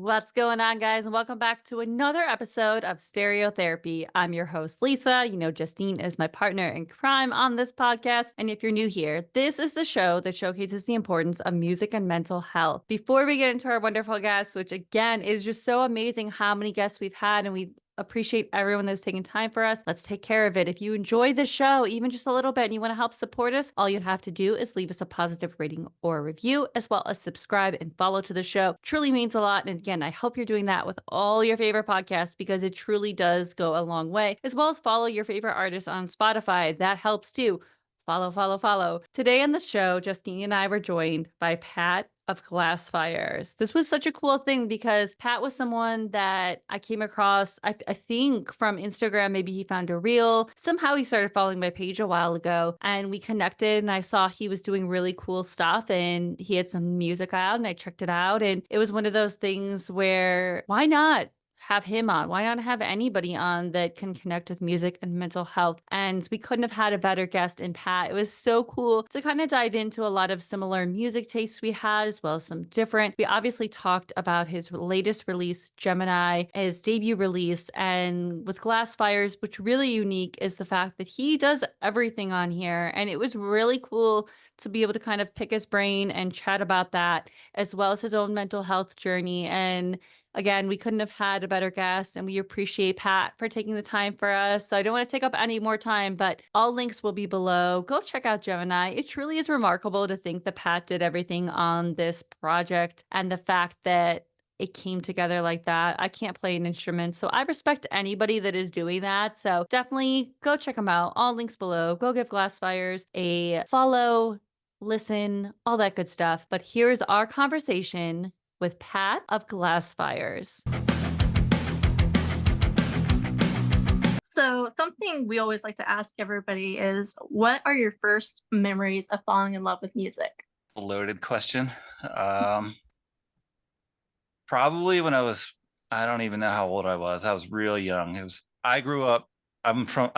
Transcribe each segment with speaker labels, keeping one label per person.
Speaker 1: What's going on, guys? And welcome back to another episode of Stereotherapy. I'm your host, Lisa. Justine is my partner in crime on this podcast. And if you're new here, this is the show that showcases the importance of music and mental health. Before we get into our wonderful guests, which again is just so amazing how many guests we've had, and we appreciate everyone that's taking time for us. Let's take care of it. If you enjoy the show, even just a little bit, and you want to help support us, all you have to do is leave us a positive rating or review, as well as subscribe and follow to the show. Truly means a lot. And again, I hope you're doing that with all your favorite podcasts because it truly does go a long way, as well as follow your favorite artists on Spotify. That helps too. Follow, follow, follow. Today on the show, Justine and I were joined by Pat of Glassfires. This was such a cool thing because Pat was someone that I came across, I think from Instagram. Maybe he found a reel. Somehow he started following my page a while ago and we connected and I saw he was doing really cool stuff and he had some music out and I checked it out. And it was one of those things where why not have him on? Why not have anybody on that can connect with music and mental health? And we couldn't have had a better guest in Pat. It was so cool to kind of dive into a lot of similar music tastes we had, as well as some different. We obviously talked about his latest release, Gemini, his debut release, and with Glassfires, which really unique is the fact that he does everything on here. And it was really cool to be able to kind of pick his brain and chat about that, as well as his own mental health journey. And again, we couldn't have had a better guest, and we appreciate Pat for taking the time for us. So I don't want to take up any more time, but all links will be below. Go check out Gemini. It truly is remarkable to think that Pat did everything on this project and the fact that it came together like that. I can't play an instrument, so I respect anybody that is doing that. So definitely go check them out. All links below. Go give Glassfires a follow, listen, all that good stuff. But here's our conversation with Pat of Glassfires.
Speaker 2: So something we always like to ask everybody is, what are your first memories of falling in love with music?
Speaker 3: A loaded question. Probably when I don't even know how old I was. I was real young. I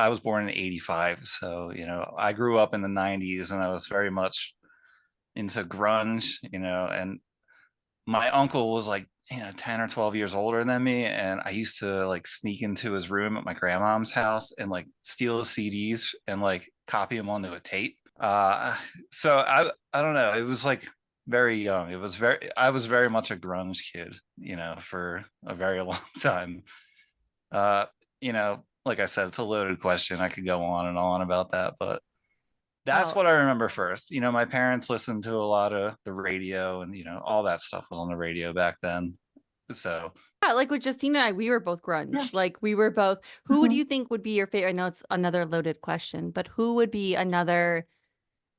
Speaker 3: was born in 85. So, I grew up in the 90s and I was very much into grunge, and my uncle was like 10 or 12 years older than me, and I used to like sneak into his room at my grandmom's house and like steal his CDs and like copy them onto a tape. So I don't know, it was like very young. I was very much a grunge kid, for a very long time. Like I said, it's a loaded question. I could go on and on about that, but that's what I remember first. My parents listened to a lot of the radio and, all that stuff was on the radio back then. So,
Speaker 1: yeah, like with Justine and I, we were both grunge.
Speaker 2: Yeah.
Speaker 1: Like we were both. Who would
Speaker 2: Mhm.
Speaker 1: you think would be your favorite? I know it's another loaded question, but who would be another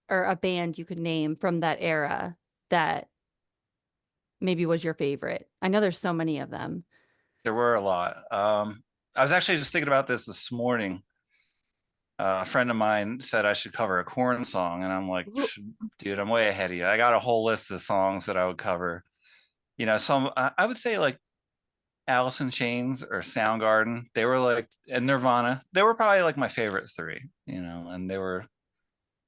Speaker 1: or a band you could name from that era that maybe was your favorite? I know there's so many of them.
Speaker 3: there were a lot. I was actually just thinking about this morning. A friend of mine said I should cover a Korn song, and I'm like, dude, I'm way ahead of you. I got a whole list of songs that I would cover. I would say like Alice in Chains or Soundgarden. They were like, and Nirvana. They were probably like my favorite three, and they were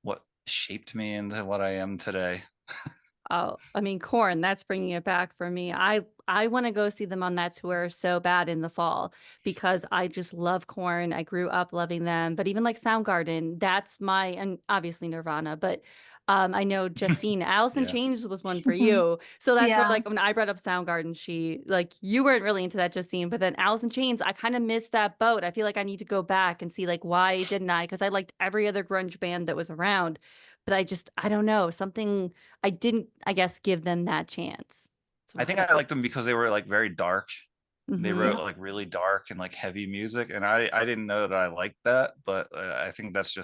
Speaker 3: what shaped me into what I am today.
Speaker 1: Oh, I mean, Korn, that's bringing it back for me. I want to go see them on that tour so bad in the fall because I just love Korn. I grew up loving them, but even like Soundgarden, that's my, and obviously Nirvana, but I know Justine, Alice in
Speaker 3: Yeah.
Speaker 1: Chains was one for
Speaker 2: Mhm.
Speaker 1: you. So that's where
Speaker 2: Yeah.
Speaker 1: like when I brought up Soundgarden, you weren't really into that, Justine, but then Alice in Chains, I kind of missed that boat. I feel like I need to go back and see like why didn't I? Because I liked every other grunge band that was around, but I don't know, something I didn't, I guess, give them that chance. So
Speaker 3: I think I liked them because they were like very dark. They
Speaker 1: mm-hmm.
Speaker 3: wrote like really dark and like heavy music, and I didn't know that I liked that, but I think that's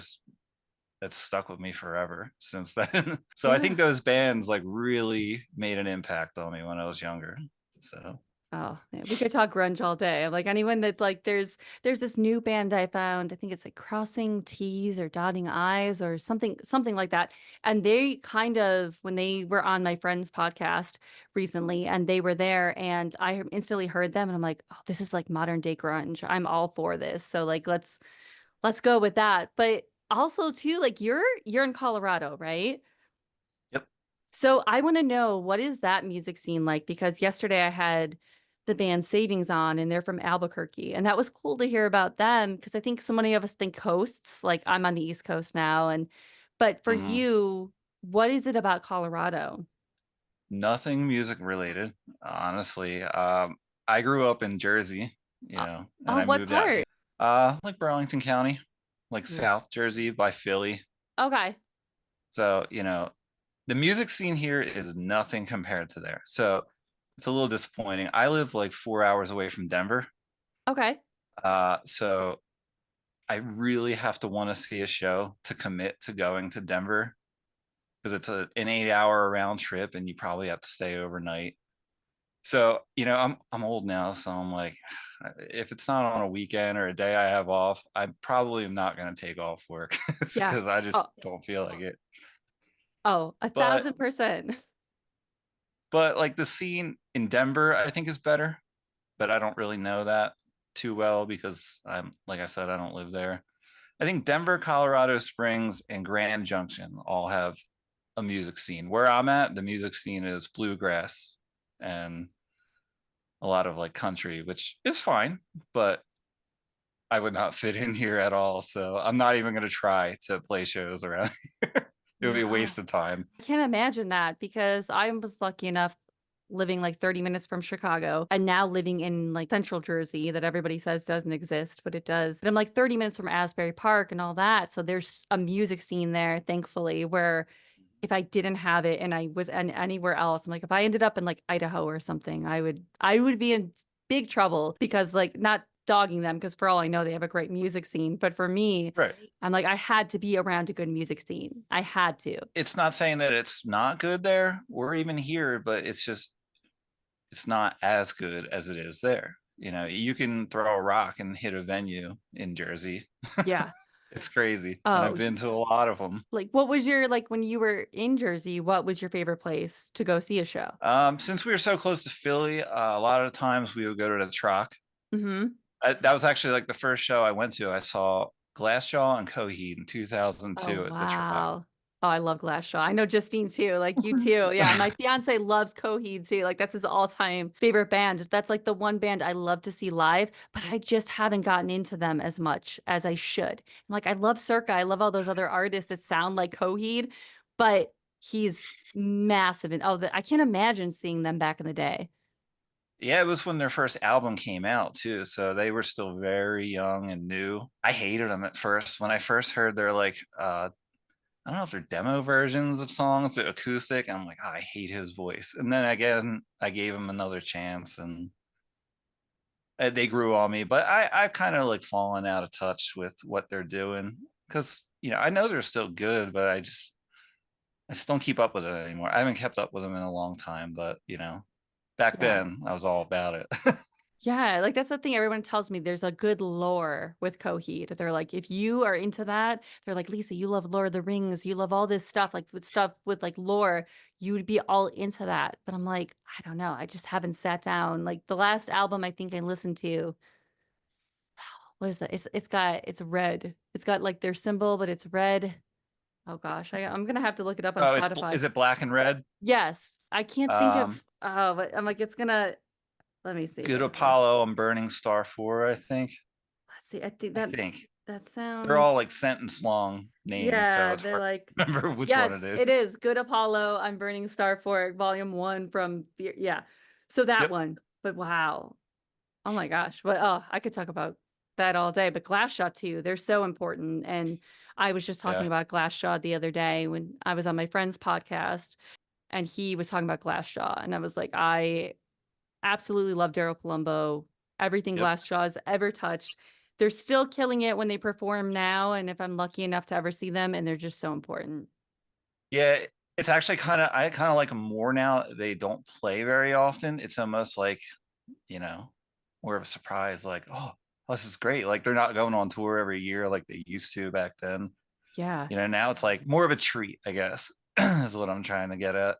Speaker 3: stuck with me forever since then. So I
Speaker 1: Yeah.
Speaker 3: think those bands like really made an impact on me when I was younger. So
Speaker 1: Oh, man, we could talk grunge all day. Like anyone that like there's this new band I found. I think it's like Crossing T's or Dotting I's or something like that. And they kind of when they were on my friend's podcast recently and they were there and I instantly heard them and I'm like, "Oh, this is like modern day grunge. I'm all for this." So like let's go with that. But also too like you're in Colorado, right?
Speaker 3: yep.
Speaker 1: So I want to know what is that music scene like? Because yesterday I had the band Savings on, and they're from Albuquerque. And that was cool to hear about them because I think so many of us think coasts, like I'm on the East Coast now. But for
Speaker 3: Mhm.
Speaker 1: you, what is it about Colorado?
Speaker 3: Nothing music related, honestly. I grew up in Jersey,
Speaker 1: Uh,
Speaker 3: and
Speaker 1: oh,
Speaker 3: I
Speaker 1: what
Speaker 3: moved out here.
Speaker 1: part?
Speaker 3: Like Burlington County, like
Speaker 1: Mm,
Speaker 3: South Jersey by Philly.
Speaker 1: okay.
Speaker 3: So, the music scene here is nothing compared to there. So it's a little disappointing. I live like 4 hours away from Denver.
Speaker 1: Okay.
Speaker 3: So I really have to want to see a show to commit to going to Denver because it's an 8 hour round trip and you probably have to stay overnight. So, I'm old now, so I'm like, if it's not on a weekend or a day I have off, I probably am not going to take off work
Speaker 1: Yeah.
Speaker 3: because I just
Speaker 1: Oh,
Speaker 3: don't feel like it.
Speaker 1: oh,
Speaker 3: But
Speaker 1: 1,000%.
Speaker 3: like the scene in Denver, I think is better, but I don't really know that too well because like I said, I don't live there. I think Denver, Colorado Springs, and Grand Junction all have a music scene. Where I'm at, the music scene is bluegrass and a lot of like country, which is fine, but I would not fit in here at all. So I'm not even going to try to play shows around here. It would be a
Speaker 1: Yeah.
Speaker 3: waste of time.
Speaker 1: I can't imagine that because I was lucky enough living like 30 minutes from Chicago and now living in like central Jersey that everybody says doesn't exist, but it does. But I'm like 30 minutes from Asbury Park and all that. So there's a music scene there, thankfully, where if I didn't have it and I was anywhere else, I'm like, if I ended up in like Idaho or something, I would be in big trouble because like not dogging them because for all I know they have a great music scene, but for me,
Speaker 3: Right.
Speaker 1: I'm like I had to be around a good music scene. I had to.
Speaker 3: It's not saying that it's not good there or even here, but it's not as good as it is there. You can throw a rock and hit a venue in Jersey.
Speaker 1: Yeah.
Speaker 3: It's crazy. And I've
Speaker 1: Oh,
Speaker 3: been to a lot of them.
Speaker 1: like what was your like when you were in Jersey, what was your favorite place to go see a show?
Speaker 3: Since we were so close to Philly, a lot of times we would go to the Troc.
Speaker 1: Mm-hmm.
Speaker 3: That was actually like the first show I went to. I saw Glassjaw and Coheed in
Speaker 1: Oh
Speaker 3: 2002 at the Troc.
Speaker 1: wow. Oh, I love Glassjaw. I know Justine too, like you too. Yeah, my fiance loves Coheed too. Like that's his all-time favorite band. That's like the one band I love to see live, but I just haven't gotten into them as much as I should. Like I love Circa. I love all those other artists that sound like Coheed, but he's massive and I can't imagine seeing them back in the day.
Speaker 3: Yeah, it was when their first album came out too. So they were still very young and new. I hated them at first. When I first heard their like I don't know if they're demo versions of songs or acoustic, and I'm like, oh, I hate his voice. And then again, I gave him another chance and they grew on me. But I've kind of like fallen out of touch with what they're doing because I know they're still good, but I just don't keep up with it anymore. I haven't kept up with them in a long time, but back
Speaker 1: Yeah.
Speaker 3: then I was all about it.
Speaker 1: Yeah, like that's the thing everyone tells me there's a good lore with Coheed. They're like, if you are into that, they're like, Lisa, you love Lord of the Rings, you love all this stuff, like with stuff with like lore, you would be all into that. But I'm like, I don't know. I just haven't sat down. Like the last album I think I listened to, what is that? It's red. It's got like their symbol, but it's red. Oh gosh, I'm gonna have to look it up on
Speaker 3: Oh,
Speaker 1: Spotify.
Speaker 3: is it Black and Red?
Speaker 1: Yes, I can't think
Speaker 3: Um,
Speaker 1: of but I'm like, it's gonna let me see if
Speaker 3: Good
Speaker 1: I can.
Speaker 3: Apollo and Burning Star 4, I think.
Speaker 1: Let's see. I think
Speaker 3: I
Speaker 1: that
Speaker 3: think
Speaker 1: that
Speaker 3: they're all
Speaker 1: sounds
Speaker 3: like sentence long names, so
Speaker 1: yeah,
Speaker 3: it's
Speaker 1: they're
Speaker 3: hard
Speaker 1: like
Speaker 3: to remember which one it
Speaker 1: yes,
Speaker 3: is.
Speaker 1: it is. Good Apollo, I'm Burning Star for it, volume 1 from yeah. So that
Speaker 3: Yep.
Speaker 1: one. But wow. Oh my gosh. But oh, I could talk about that all day. But Glass Shot too, they're so important. And I was just talking
Speaker 3: Yeah.
Speaker 1: about Glass Shot the other day when I was on my friend's podcast and he was talking about Glass Shot. And I was like, I absolutely love Daryl Palumbo. Everything
Speaker 3: Yep.
Speaker 1: Glassjaw has ever touched. They're still killing it when they perform now, and if I'm lucky enough to ever see them, and they're just so important.
Speaker 3: Yeah. It's actually I kind of like them more now. They don't play very often. It's almost like, you know, more of a surprise, like, oh, this is great. Like they're not going on tour every year like they used to back then.
Speaker 1: Yeah.
Speaker 3: Now it's like more of a treat, I guess, is what I'm trying to get at.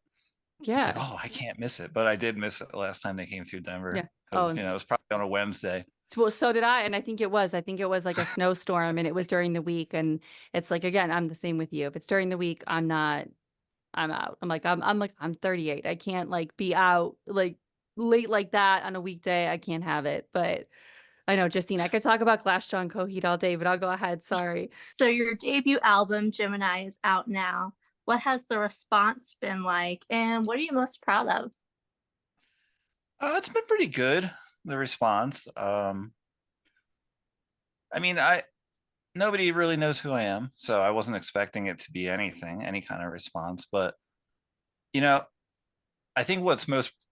Speaker 3: It's like,
Speaker 1: Yeah.
Speaker 3: oh, I can't miss it. But I did miss it last time they came through Denver
Speaker 1: Yeah. Oh,
Speaker 3: because, it was probably on a Wednesday.
Speaker 1: well, so did I, and I think it was like a snowstorm, and it was during the week, and it's like again, I'm the same with you. If it's during the week, I'm out. I'm like I'm 38. I can't like be out like late like that on a weekday, I can't have it. But I know, Justine, I could talk about Glass Jaw and Coheed all day, but I'll go ahead. Sorry.
Speaker 2: So your debut album, Gemini, is out now. What has the response been like, and what are you most proud of?
Speaker 3: It's been pretty good, the response. I mean, nobody really knows who I am, so I wasn't expecting it to be anything, any kind of response. But you know, I think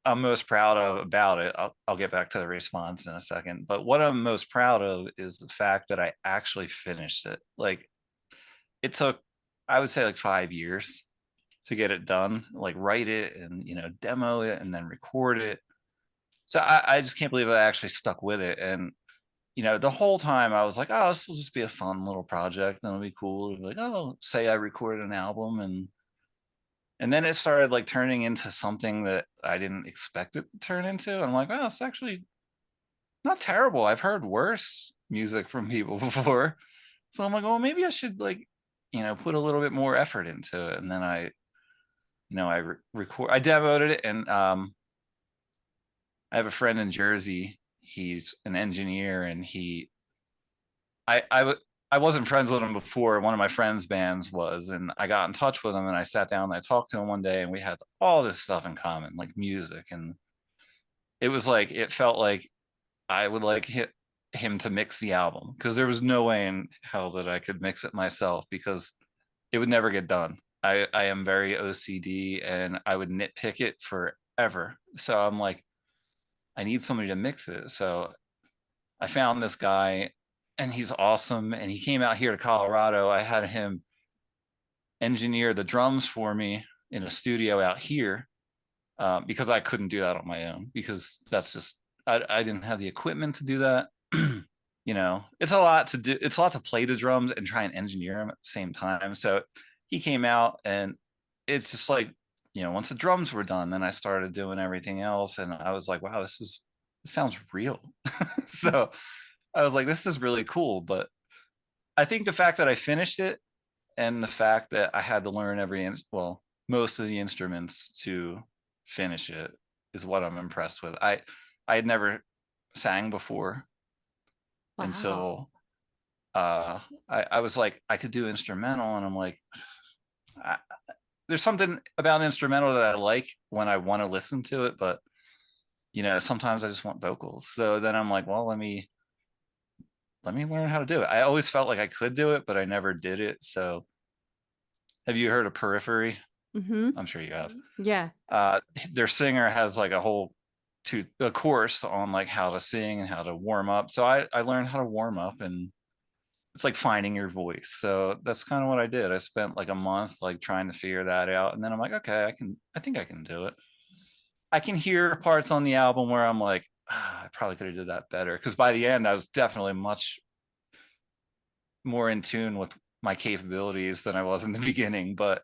Speaker 3: I'm most proud of about it. I'll get back to the response in a second. But what I'm most proud of is the fact that I actually finished it. Like it took, I would say, like 5 years to get it done. Like write it and demo it and then record it. So I just can't believe I actually stuck with it. And the whole time I was like, oh, this will just be a fun little project and it'll be cool. It'll be like, oh, say I recorded an album, and then it started like turning into something that I didn't expect it to turn into. I'm like, oh, it's actually not terrible. I've heard worse music from people before. So I'm like, well, maybe I should like, put a little bit more effort into it. And then I demoed it, and I have a friend in Jersey. He's an engineer, and I wasn't friends with him before. One of my friends' bands was, and I got in touch with him, and I sat down and I talked to him one day, and we had all this stuff in common, like music, and it was like it felt like I would like him to mix the album, because there was no way in hell that I could mix it myself, because it would never get done. I am very OCD, and I would nitpick it forever. So I'm like, I need somebody to mix it. So I found this guy, and he's awesome. And he came out here to Colorado. I had him engineer the drums for me in a studio out here, because I couldn't do that on my own, because that's just, I didn't have the equipment to do that. It's a lot to do. It's a lot to play the drums and try and engineer them at the same time. So he came out, and it's just like, once the drums were done, then I started doing everything else. And I was like, wow, this sounds real. So I was like, this is really cool. But I think the fact that I finished it, and the fact that I had to learn most of the instruments to finish it, is what I'm impressed with. I had never sang before
Speaker 1: Wow.
Speaker 3: until I was like, I could do instrumental, and I'm like, I, there's something about instrumental that I like when I want to listen to it, but sometimes I just want vocals. So then I'm like, well, let me learn how to do it. I always felt like I could do it, but I never did it. So have you heard of Periphery?
Speaker 1: Mm-hmm.
Speaker 3: I'm sure you have.
Speaker 1: Yeah.
Speaker 3: Their singer has like a course on like how to sing and how to warm up. So I learned how to warm up, and it's like finding your voice. So that's kind of what I did. I spent like a month like trying to figure that out. And then I'm like, okay, I think I can do it. I can hear parts on the album where I'm like, I probably could have did that better. Because by the end, I was definitely much more in tune with my capabilities than I was in the beginning. But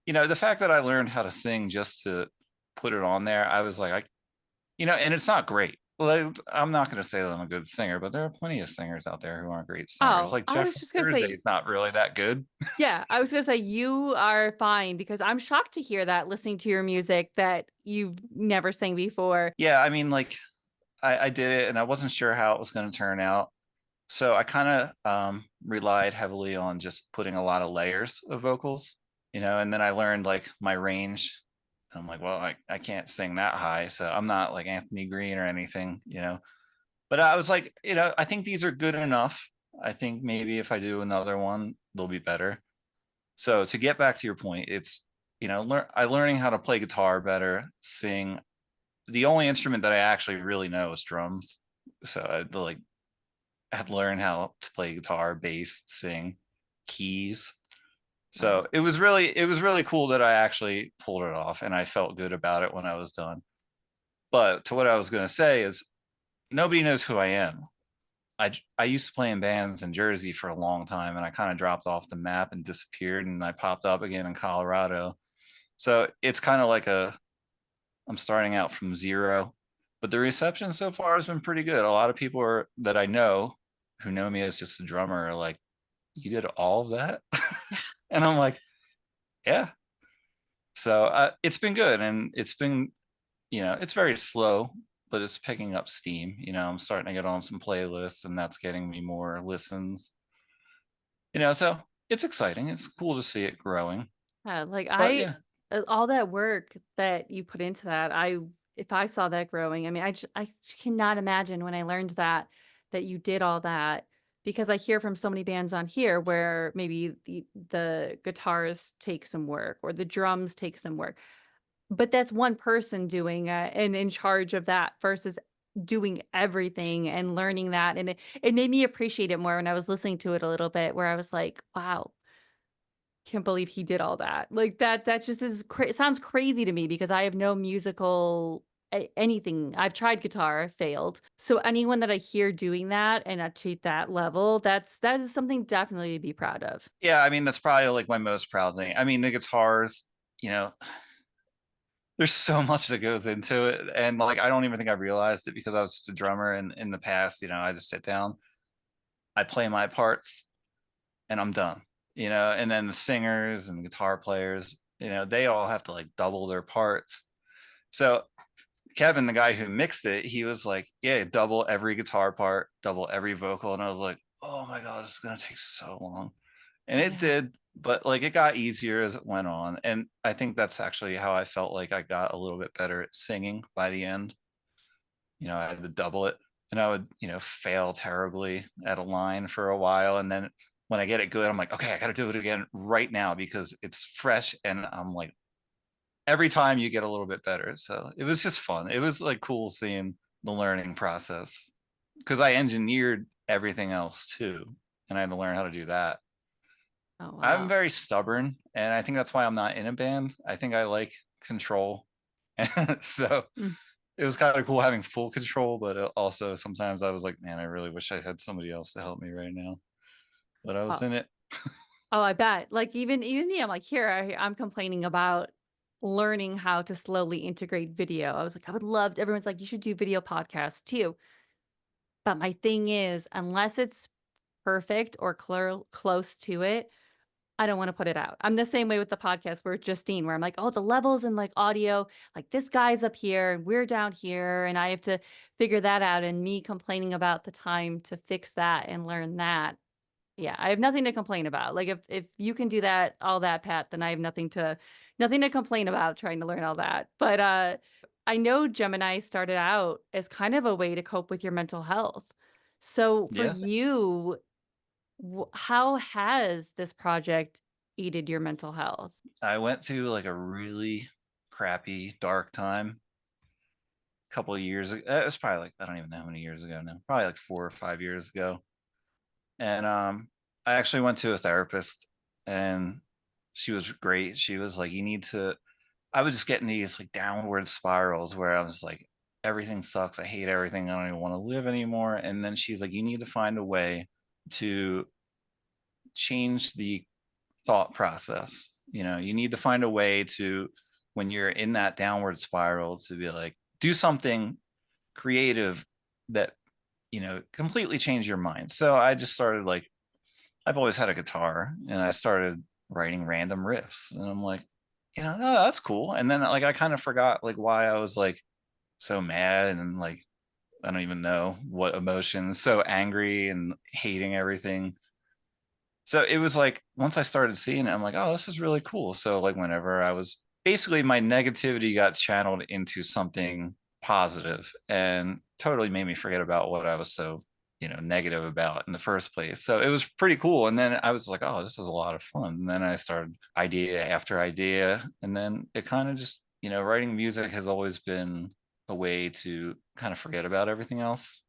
Speaker 3: the fact that I learned how to sing just to put it on there, I was like, and it's not great. Like, I'm not going to say that I'm a good singer, but there are plenty of singers out there who aren't great singers.
Speaker 1: Oh,
Speaker 3: Like
Speaker 1: I
Speaker 3: Jeff
Speaker 1: was just gonna
Speaker 3: Thursday
Speaker 1: say,
Speaker 3: is not really that good.
Speaker 1: yeah, I was gonna say you are fine, because I'm shocked to hear that listening to your music that you've never sang before.
Speaker 3: Yeah, I mean, like I did it, and I wasn't sure how it was going to turn out. So I kind of relied heavily on just putting a lot of layers of vocals, and then I learned like my range. I'm like, well, I can't sing that high, so I'm not like Anthony Green or anything. But I was like, I think these are good enough. I think maybe if I do another one, they'll be better. So to get back to your point, it's learning how to play guitar better, sing. The only instrument that I actually really know is drums. So I had to learn how to play guitar, bass, sing, keys. So
Speaker 1: Wow.
Speaker 3: it was really cool that I actually pulled it off, and I felt good about it when I was done. But to what I was going to say is, nobody knows who I am. I used to play in bands in Jersey for a long time, and I kind of dropped off the map and disappeared, and I popped up again in Colorado. So it's kind of like I'm starting out from zero, but the reception so far has been pretty good. A lot of people that I know, who know me as just a drummer, are like, you did all of that? And I'm like, yeah. So it's been good, and it's been, it's very slow but it's picking up steam. I'm starting to get on some playlists, and that's getting me more listens. So it's exciting. It's cool to see it growing.
Speaker 1: Yeah, like
Speaker 3: But yeah,
Speaker 1: all that work that you put into that, if I saw that growing, I mean, I cannot imagine when I learned that you did all that, because I hear from so many bands on here where maybe the guitars take some work or the drums take some work, but that's one person doing it and in charge of that versus doing everything and learning that, and it made me appreciate it more when I was listening to it a little bit, where I was like, wow. Can't believe he did all that. Like, that just is sounds crazy to me because I have no musical anything. I've tried guitar, failed. So anyone that I hear doing that and achieve that level, that is something definitely to be proud of.
Speaker 3: yeah. I mean, that's probably like my most proud thing. I mean, the guitars. You know, there's so much that goes into it, and like I don't even think I realized it because I was just a drummer, and in the past, I just sit down, I play my parts, and I'm done. And then the singers and guitar players, they all have to like double their parts. So Kevin, the guy who mixed it, he was like, yeah, double every guitar part, double every vocal. And I was like, oh my God, this is going to take so long. And it
Speaker 1: Yeah.
Speaker 3: did, but like it got easier as it went on. And I think that's actually how I felt like I got a little bit better at singing by the end. I had to double it, and I would, fail terribly at a line for a while. And then when I get it good, I'm like, okay, I got to do it again right now because it's fresh. And I'm like, every time you get a little bit better. So it was just fun. It was like cool seeing the learning process because I engineered everything else too. And I had to learn how to do that.
Speaker 1: Oh,
Speaker 3: I'm
Speaker 1: wow.
Speaker 3: very stubborn, and I think that's why I'm not in a band. I think I like control. So
Speaker 1: Mm.
Speaker 3: it was kind of cool having full control, but also sometimes I was like, man, I really wish I had somebody else to help me right now. But I was
Speaker 1: Oh,
Speaker 3: in it.
Speaker 1: oh, I bet. Like, even me, I'm like, here, I'm complaining about learning how to slowly integrate video. I was like, I would love everyone's like, you should do video podcasts too. But my thing is, unless it's perfect or close to it, I don't wanna put it out. I'm the same way with the podcast where Justine, where I'm like, "Oh, the levels and, like, audio, like, this guy's up here and we're down here, and I have to figure that out," and me complaining about the time to fix that and learn that. Yeah, I have nothing to complain about. Like, if you can do that all that, Pat, then I have nothing to complain about trying to learn all that. But, I know Gemini started out as kind of a way to cope with your mental health. So, for
Speaker 3: Yeah.
Speaker 1: you, how has this project aided your mental health?
Speaker 3: I went through like a really crappy, dark time a couple of years ago. It was probably like, I don't even know how many years ago now, probably like 4 or 5 years ago. And I actually went to a therapist, and she was great. She was like, you need to, I was just getting these like downward spirals where I was like, everything sucks. I hate everything. I don't even want to live anymore. And then she's like, you need to find a way to change the thought process. You need to find a way to, when you're in that downward spiral, to be like, do something creative that, completely change your mind. So I just started like, I've always had a guitar, and I started writing random riffs. And I'm like, oh, that's cool. And then like I kind of forgot like why I was like so mad, and like I don't even know what emotions, so angry and hating everything. So it was like once I started seeing it, I'm like, oh, this is really cool. So like whenever I was, basically my negativity got channeled into something positive, and totally made me forget about what I was so, negative about in the first place. So it was pretty cool. And then I was like, oh, this is a lot of fun. And then I started idea after idea. And then it kind of just, writing music has always been a way to kind of forget about everything else,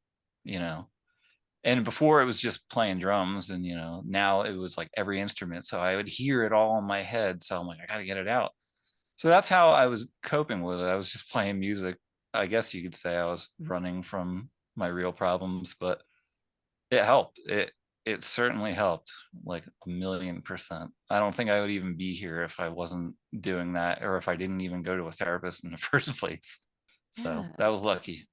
Speaker 3: you know and before it was just playing drums, and now it was like every instrument, so I would hear it all in my head, so I'm like, I gotta get it out. So that's how I was coping with it. I was just playing music. I guess you could say I was running from my real problems, but it helped. It certainly helped, like 1,000,000%. I don't think I would even be here if I wasn't doing that, or if I didn't even go to a therapist in the first place. So
Speaker 1: Yeah.
Speaker 3: that was lucky.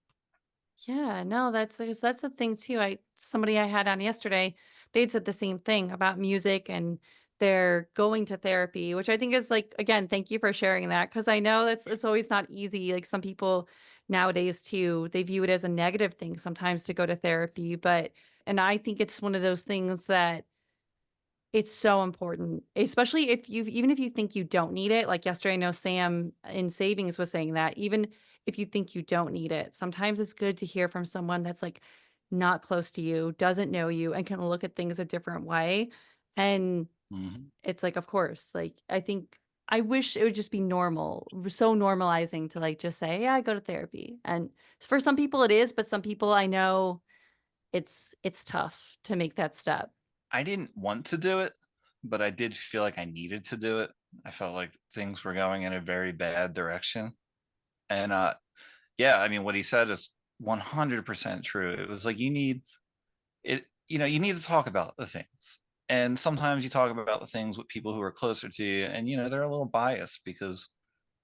Speaker 1: Yeah, no, that's the thing too. Somebody I had on yesterday, they'd said the same thing about music and they're going to therapy, which I think is like, again, thank you for sharing that, because I know it's always not easy. Like, some people nowadays too, they view it as a negative thing sometimes to go to therapy. And I think it's one of those things that it's so important, especially if even if you think you don't need it. Like yesterday, I know Sam in savings was saying that even if you think you don't need it, sometimes it's good to hear from someone that's like not close to you, doesn't know you, and can look at things a different way. And
Speaker 3: Mhm.
Speaker 1: it's like, of course, like I think I wish it would just be normal, so normalizing to like just say, yeah, I go to therapy. And for some people it is, but some people I know it's tough to make that step.
Speaker 3: I didn't want to do it, but I did feel like I needed to do it. I felt like things were going in a very bad direction. And yeah, I mean what he said is 100% true. It was like you need it, you need to talk about the things. And sometimes you talk about the things with people who are closer to you and they're a little biased because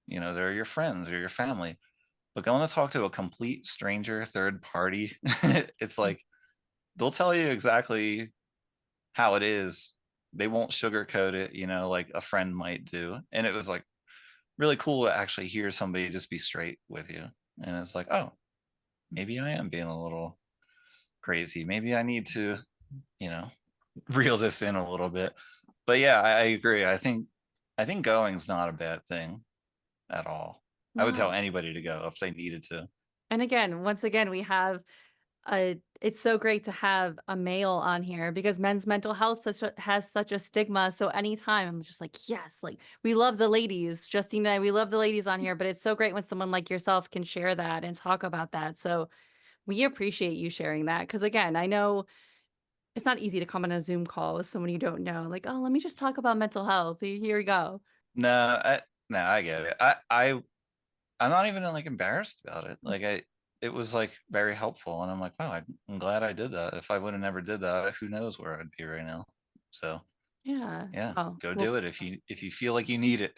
Speaker 3: they're your friends or your family. But going to talk to a complete stranger, third party, it's like they'll tell you exactly how it is. They won't sugarcoat it, like a friend might do. And it was like really cool to actually hear somebody just be straight with you. And it's like, oh, maybe I am being a little crazy. Maybe I need to, you know, reel this in a little bit. But yeah, I agree. I think going's not a bad thing at all. I would tell
Speaker 1: No.
Speaker 3: anybody to go if they needed to.
Speaker 1: And again, once again, we have it's so great to have a male on here because men's mental health has such a stigma. So anytime I'm just like, yes, like we love the ladies, Justine and I, we love the ladies on here, but it's so great when someone like yourself can share that and talk about that. So we appreciate you sharing that. Cause again, I know it's not easy to come on a Zoom call with someone you don't know. Like, oh, let me just talk about mental health. Here we go.
Speaker 3: No, no, I get it. I'm not even like embarrassed about it. Like it was like very helpful, and I'm like, wow, I'm glad I did that. If I would have never did that, who knows where I'd be right now. So
Speaker 1: Yeah.
Speaker 3: yeah,
Speaker 1: Oh,
Speaker 3: go
Speaker 1: well,
Speaker 3: do it if you feel like you need it.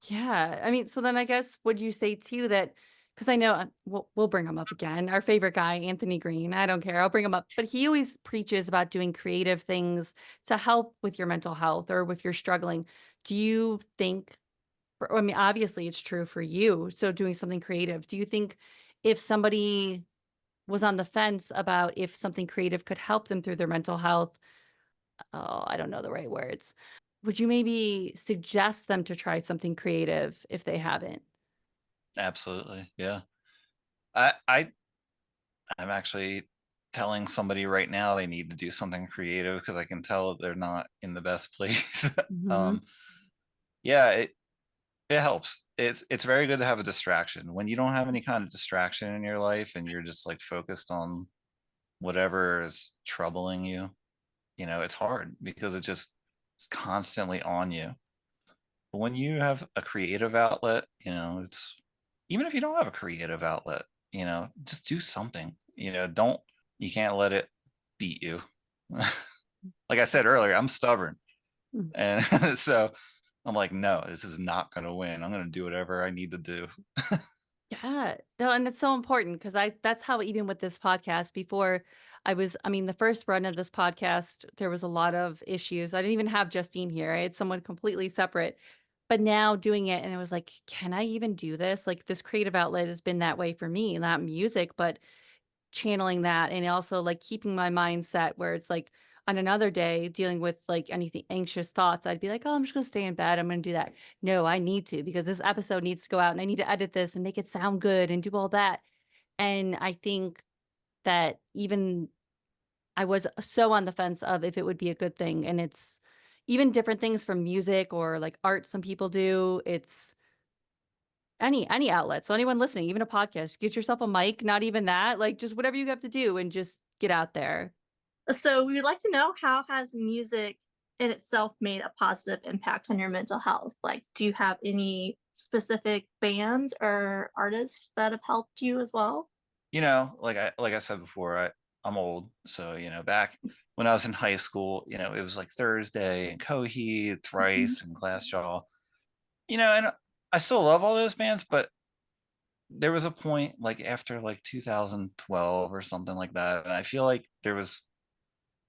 Speaker 1: yeah. I mean, so then I guess would you say too that because I know we'll bring him up again. Our favorite guy, Anthony Green. I don't care. I'll bring him up. But he always preaches about doing creative things to help with your mental health or if you're struggling. Do you think, I mean, obviously it's true for you. So doing something creative, do you think if somebody was on the fence about if something creative could help them through their mental health, oh, I don't know the right words. Would you maybe suggest them to try something creative if they haven't?
Speaker 3: Absolutely, yeah. I'm actually telling somebody right now they need to do something creative because I can tell that they're not in the best place.
Speaker 1: Mhm.
Speaker 3: um, yeah, it helps. It's very good to have a distraction when you don't have any kind of distraction in your life and you're just like focused on whatever is troubling you. It's hard because it's constantly on you. But when you have a creative outlet, it's even if you don't have a creative outlet, just do something. Don't you can't let it beat you. Like I said earlier, I'm stubborn.
Speaker 1: Mm.
Speaker 3: And so I'm like, no, this is not going to win. I'm going to do whatever I need to do.
Speaker 1: Yeah. No, and it's so important because that's how even with this podcast before I mean, the first run of this podcast, there was a lot of issues. I didn't even have Justine here. I had someone completely separate. But now doing it, and it was like, can I even do this? Like this creative outlet has been that way for me, not music, but channeling that and also like keeping my mindset where it's like on another day dealing with like anything anxious thoughts, I'd be like, oh, I'm just gonna stay in bed. I'm gonna do that. No, I need to because this episode needs to go out and I need to edit this and make it sound good and do all that. And I think that even I was so on the fence of if it would be a good thing. And it's even different things from music or like art some people do. It's any outlet. So anyone listening, even a podcast, get yourself a mic, not even that, like just whatever you have to do and just get out there.
Speaker 2: So we would like to know, how has music in itself made a positive impact on your mental health? Like, do you have any specific bands or artists that have helped you as well?
Speaker 3: Like I said before, I'm old. So, back when I was in high school, it was like Thursday and Coheed,
Speaker 2: Mhm.
Speaker 3: Thrice, and Glassjaw. And I still love all those bands, but there was a point like after like 2012 or something like that, and I feel like there was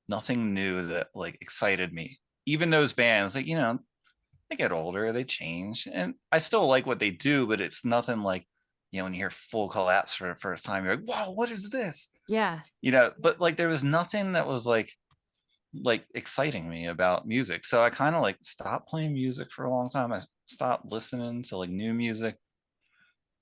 Speaker 3: nothing new that like excited me. Even those bands, like they get older, they change, and I still like what they do, but it's nothing like when you hear Full Collapse for the first time, you're like, whoa, what is this?
Speaker 1: Yeah.
Speaker 3: But like there was nothing that was like exciting me about music. So I kind of like stopped playing music for a long time. I stopped listening to like new music.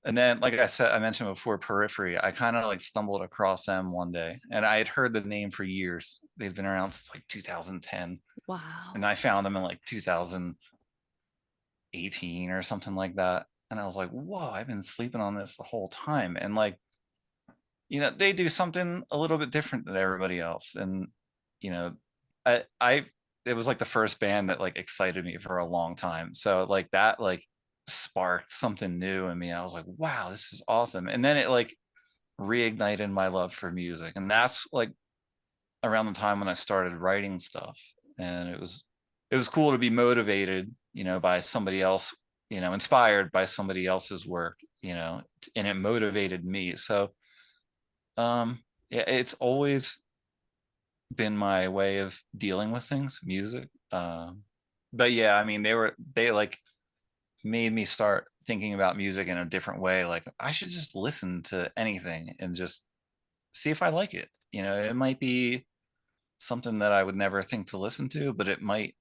Speaker 3: And then, like I said, I mentioned before, Periphery, I kind of like stumbled across them one day, and I had heard the name for years. They've been around since like 2010, and
Speaker 1: Wow.
Speaker 3: I found them in like 2018 or something like that. And I was like, whoa, I've been sleeping on this the whole time. And like, they do something a little bit different than everybody else. And, you know, I it was like the first band that like excited me for a long time. So like that like sparked something new in me. I was like, wow, this is awesome. And then it like reignited my love for music. And that's like around the time when I started writing stuff. And it was cool to be motivated, by somebody else, inspired by somebody else's work, and it motivated me. So yeah, it's always been my way of dealing with things, music. But yeah, I mean, they like made me start thinking about music in a different way. Like I should just listen to anything and just see if I like it. It might be something that I would never think to listen to, but it might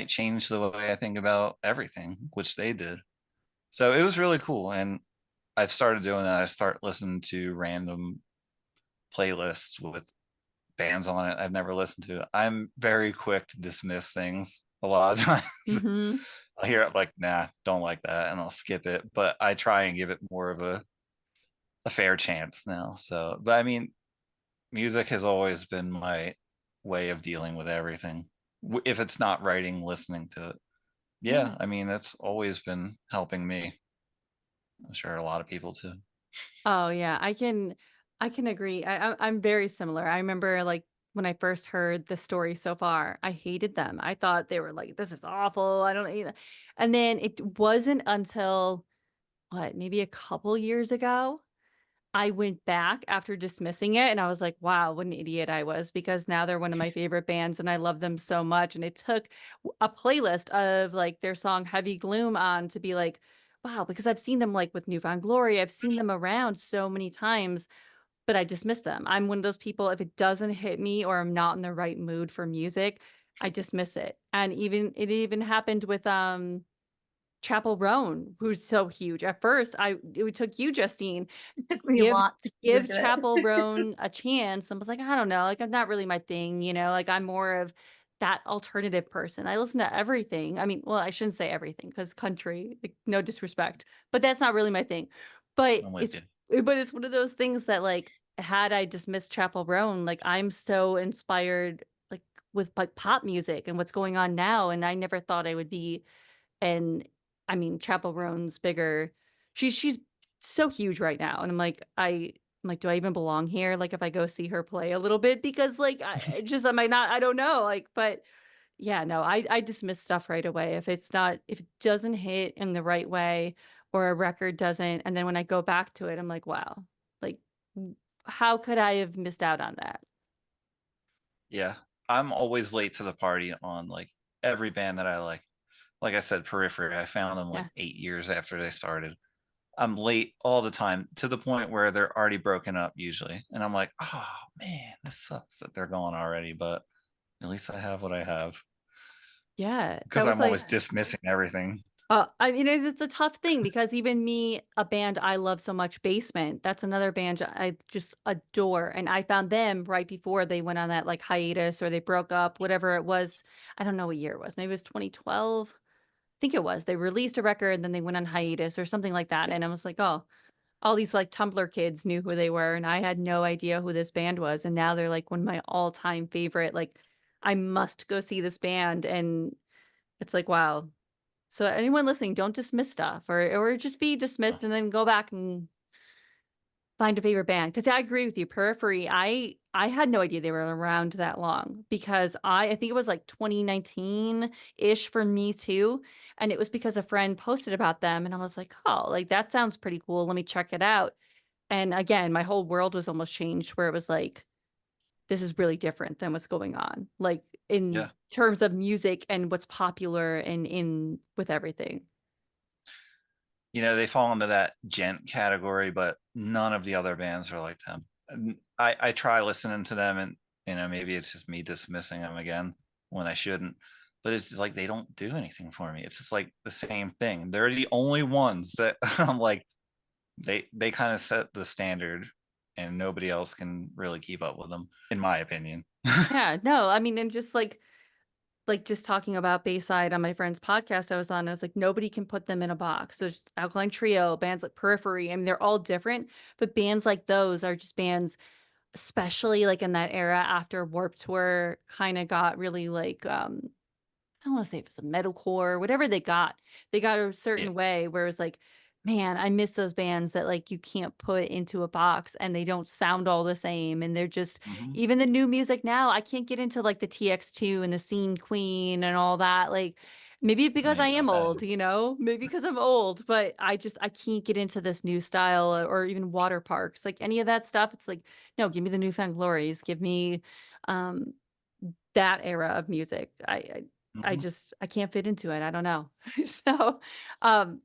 Speaker 3: change the way I think about everything, which they did. So it was really cool. And I've started doing that. I start listening to random playlists with bands on it I've never listened to. I'm very quick to dismiss things a lot of times.
Speaker 1: Hmm.
Speaker 3: I hear it like, nah, don't like that, and I'll skip it. But I try and give it more of a fair chance now. So, but I mean, music has always been my way of dealing with everything. If it's not writing, listening to it.
Speaker 1: Yeah.
Speaker 3: Yeah, I mean, that's always been helping me. I'm sure a lot of people too.
Speaker 1: Oh yeah, I can agree. I'm very similar. I remember like when I first heard the story so far, I hated them. I thought they were like, this is awful. I don't know. And then it wasn't until what, maybe a couple years ago, I went back after dismissing it and I was like, wow, what an idiot I was because now they're one of my favorite bands and I love them so much. And it took a playlist of like their song Heavy Gloom on to be like, wow, because I've seen them like with Newfound Glory. I've seen them around so many times, but I dismiss them. I'm one of those people, if it doesn't hit me or I'm not in the right mood for music, I dismiss it. And it even happened with Chapel Roan, who's so huge. At first, it took you, Justine,
Speaker 2: It took me a
Speaker 1: give
Speaker 2: lot to get
Speaker 1: give
Speaker 2: into
Speaker 1: Chapel
Speaker 2: it.
Speaker 1: Roan a chance and was like, "I don't know, like, I'm not really my thing," like, I'm more of that alternative person. I listen to everything. I mean, well, I shouldn't say everything because country, like, no disrespect, but that's not really my thing. But
Speaker 3: I'm with
Speaker 1: it's
Speaker 3: you.
Speaker 1: but it's one of those things that, like, had I dismissed Chapel Roan, like, I'm so inspired, like, with, like, pop music and what's going on now, and I never thought I would be and I mean, Chapel Roan's bigger. She's so huge right now, and I'm like, "Do I even belong here?" Like, if I go see her play a little bit because, like, I just I might not I don't know, like, but yeah, no, I dismiss stuff right away if it doesn't hit in the right way or a record doesn't, and then when I go back to it, I'm like, "Wow, like, how could I have missed out on that?"
Speaker 3: Yeah, I'm always late to the party on like every band that I like. Like I said, Periphery, I found them like
Speaker 1: Yeah.
Speaker 3: 8 years after they started. I'm late all the time to the point where they're already broken up usually. And I'm like, oh man, this sucks that they're gone already, but at least I have what I have
Speaker 1: Yeah, that
Speaker 3: because
Speaker 1: was
Speaker 3: I'm always
Speaker 1: like
Speaker 3: dismissing everything.
Speaker 1: I mean, it's a tough thing because even me, a band I love so much, Basement, that's another band I just adore. And I found them right before they went on that like hiatus or they broke up, whatever it was. I don't know what year it was. Maybe it was 2012. I think it was. They released a record and then they went on hiatus or something like that. And I was like, oh, all these like Tumblr kids knew who they were. And I had no idea who this band was. And now they're like one of my all time favorite. Like, I must go see this band. And it's like, wow, so anyone listening, don't dismiss stuff or just be dismissed and then go back and find a favorite band. Because I agree with you. Periphery, I had no idea they were around that long because I think it was like 2019-ish for me too. And it was because a friend posted about them and I was like, oh, like that sounds pretty cool. Let me check it out. And again, my whole world was almost changed where it was like, this is really different than what's going on. Like in
Speaker 3: Yeah.
Speaker 1: terms of music and what's popular and in with everything.
Speaker 3: they fall into that gent category, but none of the other bands are like them. And I try listening to them, and maybe it's just me dismissing them again when I shouldn't. But it's just like they don't do anything for me. It's just like the same thing. They're the only ones that I'm like, they kind of set the standard, and nobody else can really keep up with them, in my opinion.
Speaker 1: Yeah, no, I mean, and just like just talking about Bayside on my friend's podcast I was on, I was like, nobody can put them in a box. So just Alkaline Trio, bands like Periphery, I mean, they're all different, but bands like those are just bands, especially like in that era after Warped Tour kind of got really like I don't want to say if it's a metalcore, whatever they got a
Speaker 3: Yeah.
Speaker 1: certain way where it was like, man, I miss those bands that like you can't put into a box and they don't sound all the same. And they're just,
Speaker 3: Mhm.
Speaker 1: even the new music now, I can't get into like the TX2 and the Scene Queen and all that. Like, maybe because I
Speaker 3: Yeah,
Speaker 1: am
Speaker 3: that
Speaker 1: old, maybe because I'm old, but I can't get into this new style or even Water Parks, like any of that stuff. It's like, no, give me the Newfound Glories, give me, um, that era of music. I
Speaker 3: mhm.
Speaker 1: just I can't fit into it. I don't know. So, um,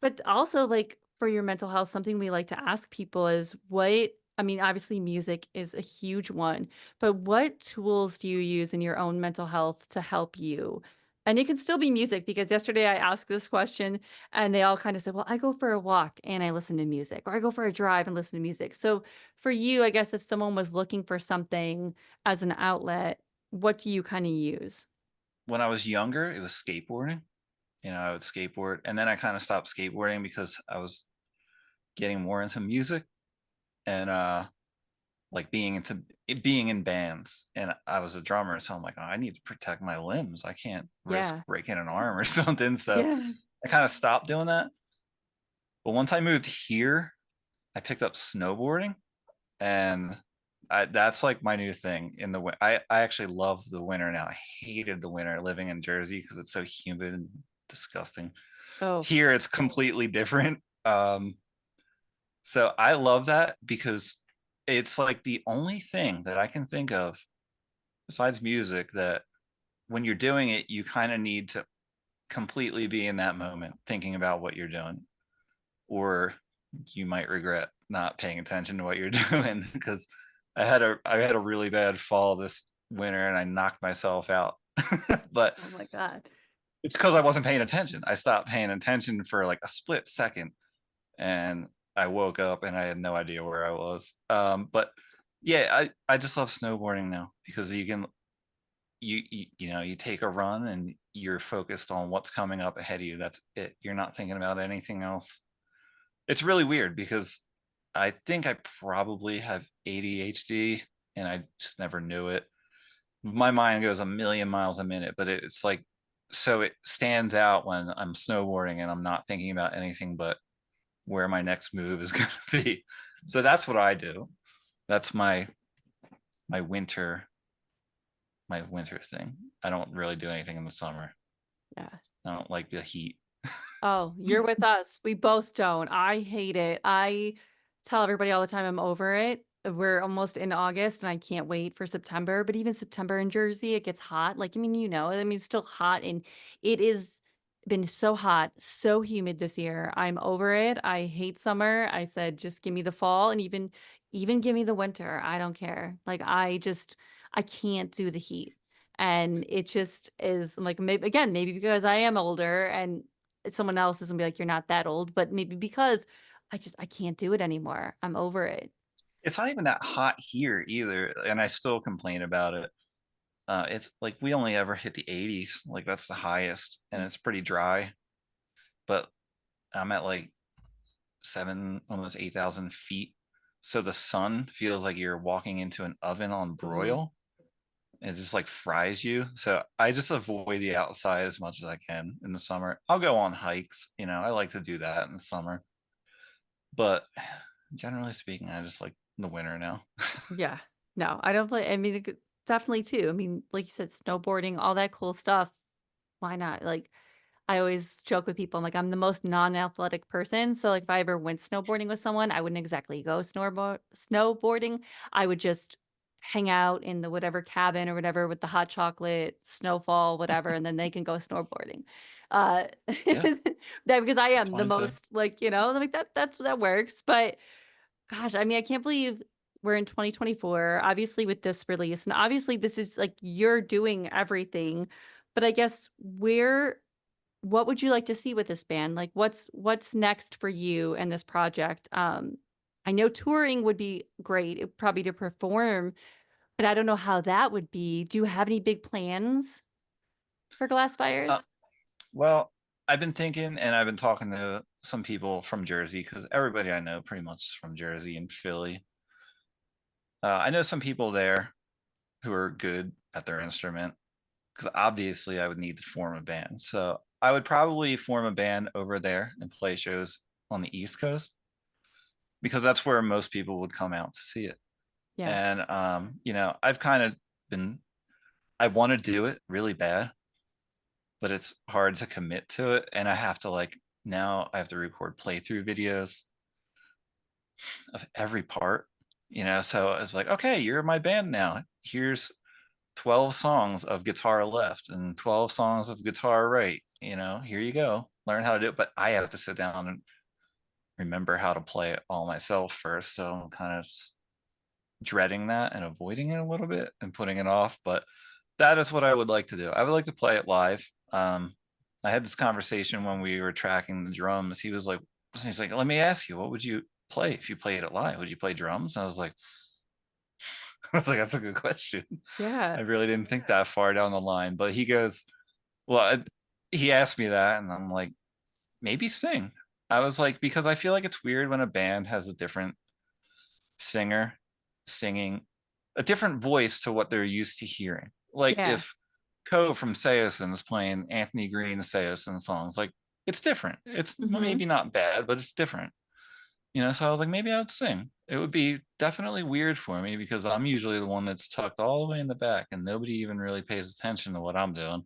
Speaker 1: but also like for your mental health, something we like to ask people is what I mean, obviously music is a huge one, but what tools do you use in your own mental health to help you? And it can still be music because yesterday I asked this question and they all kind of said, well, I go for a walk and I listen to music, or I go for a drive and listen to music. So for you, I guess if someone was looking for something as an outlet, what do you kind of use?
Speaker 3: When I was younger, it was skateboarding. I would skateboard, and then I kind of stopped skateboarding because I was getting more into music, and like being in bands, and I was a drummer, so I'm like, oh, I need to protect my limbs. I can't risk
Speaker 1: Yeah.
Speaker 3: breaking an arm or something. So
Speaker 1: Yeah.
Speaker 3: I kind of stopped doing that. But once I moved here, I picked up snowboarding, and that's like my new thing in the winter. I actually love the winter now. I hated the winter living in Jersey because it's so humid and disgusting.
Speaker 1: Oh,
Speaker 3: Here it's completely different. So I love that because it's like the only thing that I can think of besides music that when you're doing it, you kind of need to completely be in that moment thinking about what you're doing, or you might regret not paying attention to what you're doing because I had a really bad fall this winter and I knocked myself out. But
Speaker 1: oh my God.
Speaker 3: it's because I wasn't paying attention. I stopped paying attention for like a split second, and I woke up and I had no idea where I was. But yeah, I just love snowboarding now because you can you take a run and you're focused on what's coming up ahead of you. That's it. You're not thinking about anything else. It's really weird because I think I probably have ADHD and I just never knew it. My mind goes a million miles a minute, but it's like so it stands out when I'm snowboarding and I'm not thinking about anything but where my next move is going to be. So that's what I do. That's my winter my winter thing. I don't really do anything in the summer.
Speaker 1: Yeah.
Speaker 3: I don't like the heat.
Speaker 1: Oh, you're with us. We both don't. I hate it. I tell everybody all the time I'm over it. We're almost in August and I can't wait for September. But even September in Jersey, it gets hot. Like, I mean, it's still hot and it is been so hot, so humid this year. I'm over it. I hate summer. I said, just give me the fall and even give me the winter. I don't care. Like, I can't do the heat. And it just is like, maybe again, maybe because I am older and someone else is gonna be like, "You're not that old," but maybe because I can't do it anymore. I'm over it.
Speaker 3: It's not even that hot here either, and I still complain about it. It's like we only ever hit the 80s, like that's the highest, and it's pretty dry. But I'm at like almost 8,000 feet, so the sun feels like you're walking into an oven on
Speaker 1: Ooh.
Speaker 3: broil. It just like fries you. So I just avoid the outside as much as I can in the summer. I'll go on hikes, I like to do that in the summer. But generally speaking, I just like the winter now.
Speaker 1: Yeah. No, I don't play I mean, definitely too. I mean, like you said, snowboarding, all that cool stuff. Why not? Like, I always joke with people, I'm like, I'm the most non-athletic person. So like if I ever went snowboarding with someone, I wouldn't exactly go snowboarding. I would just hang out in the whatever cabin or whatever with the hot chocolate, snowfall, whatever, and then they can go snowboarding. Uh,
Speaker 3: Yeah,
Speaker 1: that because I
Speaker 3: that's
Speaker 1: am the
Speaker 3: fine too.
Speaker 1: most like, like that works. But gosh, I mean, I can't believe we're in 2024, obviously with this release. And obviously this is like you're doing everything. But I guess what would you like to see with this band? Like what's next for you and this project? I know touring would be great, probably to perform, but I don't know how that would be. Do you have any big plans for Glass
Speaker 3: Uh,
Speaker 1: Fires?
Speaker 3: well, I've been thinking, and I've been talking to some people from Jersey because everybody I know pretty much is from Jersey and Philly. I know some people there who are good at their instrument because obviously I would need to form a band. So I would probably form a band over there and play shows on the East Coast because that's where most people would come out to see it.
Speaker 1: Yeah.
Speaker 3: And I've kind of been I want to do it really bad, but it's hard to commit to it. And I have to now I have to record playthrough videos of every part, So it's like, okay, you're my band now. Here's 12 songs of guitar left and 12 songs of guitar right. Here you go. Learn how to do it. But I have to sit down and remember how to play it all myself first. So I'm kind of dreading that and avoiding it a little bit and putting it off. But that is what I would like to do. I would like to play it live. I had this conversation when we were tracking the drums. He's like, let me ask you, what would you play if you played it live? Would you play drums? And I was like, that's a good question.
Speaker 1: Yeah.
Speaker 3: I really didn't think that far down the line. But he goes, well, he asked me that, and I'm like, maybe sing. I was like, because I feel like it's weird when a band has a different singer singing a different voice to what they're used to hearing. Like
Speaker 1: Yeah.
Speaker 3: if Co from Seosin is playing Anthony Green Seosin songs, like it's different. It's
Speaker 1: Mhm.
Speaker 3: maybe not bad, but it's different. So I was like, maybe I would sing. It would be definitely weird for me because I'm usually the one that's tucked all the way in the back and nobody even really pays attention to what I'm doing.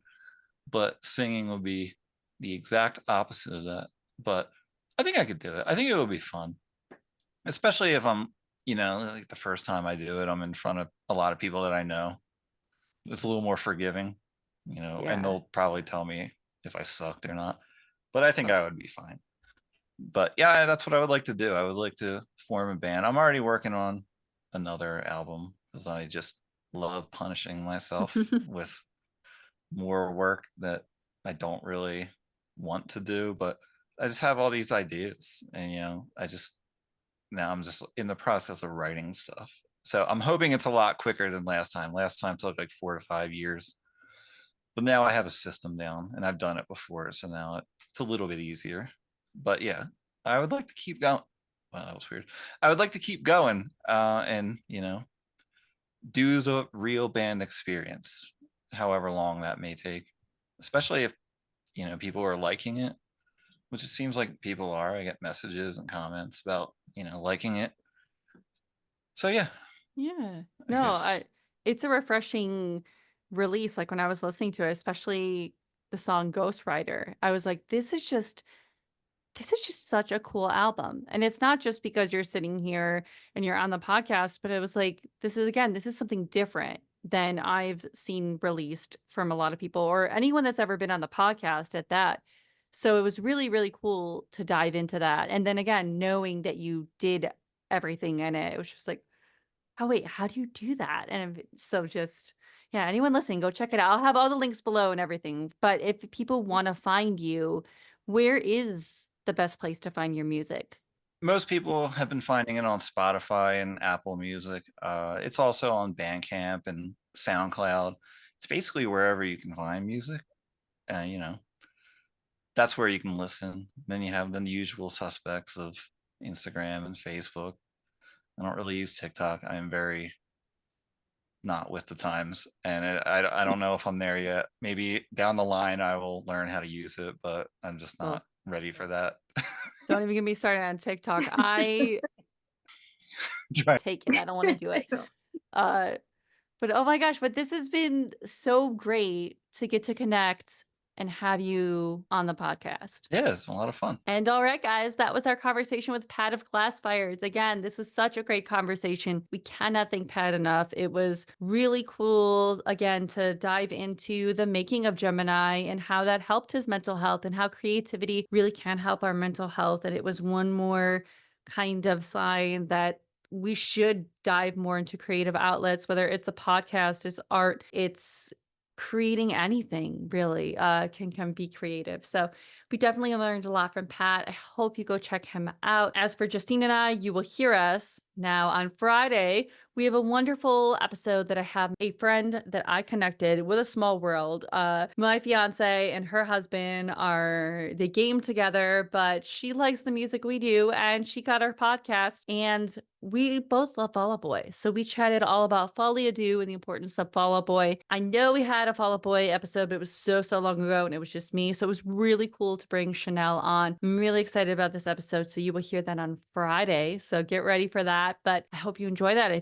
Speaker 3: But singing would be the exact opposite of that. But I think I could do it. I think it would be fun, especially if I'm, like the first time I do it, I'm in front of a lot of people that I know. It's a little more forgiving, and
Speaker 1: Yeah.
Speaker 3: they'll probably tell me if I sucked or not. But I think
Speaker 1: Oh,
Speaker 3: I would be fine. But yeah, that's what I would like to do. I would like to form a band. I'm already working on another album because I just love punishing myself with more work that I don't really want to do. But I just have all these ideas, and now I'm just in the process of writing stuff. So I'm hoping it's a lot quicker than last time. Last time took like 4 to 5 years, but now I have a system down and I've done it before. So now it's a little bit easier. But yeah, I would like to keep going. Wow, that was weird. I would like to keep going and, do the real band experience, however long that may take, especially if, people are liking it, which it seems like people are. I get messages and comments about, liking it. So yeah,
Speaker 1: yeah.
Speaker 3: I
Speaker 1: No,
Speaker 3: guess
Speaker 1: it's a refreshing release. Like when I was listening to it, especially the song Ghost Rider, I was like, this is just such a cool album. And it's not just because you're sitting here and you're on the podcast, but it was like, this is something different than I've seen released from a lot of people or anyone that's ever been on the podcast at that. So it was really, really cool to dive into that. And then again, knowing that you did everything in it, it was just like, oh, wait, how do you do that? And so just, yeah, anyone listening, go check it out. I'll have all the links below and everything. But if people want to find you, where is the best place to find your music?
Speaker 3: most people have been finding it on Spotify and Apple Music. It's also on Bandcamp and SoundCloud. It's basically wherever you can find music. Uh, you know, that's where you can listen. Then you have the usual suspects of Instagram and Facebook. I don't really use TikTok. I'm very not with the times, and I don't know if I'm there yet. Maybe down the line I will learn how to use it, but I'm just
Speaker 1: Well,
Speaker 3: not ready for that.
Speaker 1: don't even get me started on TikTok. I
Speaker 3: Try-
Speaker 1: take it. I don't want to do it.
Speaker 2: Yeah.
Speaker 1: Uh, but oh my gosh, but this has been so great to get to connect and have you on the podcast.
Speaker 3: Yeah, it's a lot of fun.
Speaker 1: And all right, guys, that was our conversation with Pat of Glassfires. Again, this was such a great conversation. We cannot thank Pat enough. It was really cool, again, to dive into the making of Gemini and how that helped his mental health and how creativity really can help our mental health. And it was one more kind of sign that we should dive more into creative outlets, whether it's a podcast, it's art, it's creating anything really can be creative. So we definitely learned a lot from Pat. I hope you go check him out. As for Justine and I, you will hear us now on Friday. We have a wonderful episode that I have a friend that I connected with a small world. My fiance and her husband they game together, but she likes the music we do and she got our podcast and we both love Fall Out Boy. So we chatted all about Folie à Deux and the importance of Fall Out Boy. I know we had a Fall Out Boy episode, but it was so long ago and it was just me. So it was really cool to bring Chanel on. I'm really excited about this episode. So you will hear that on Friday. So get ready for that. But I hope you enjoy that.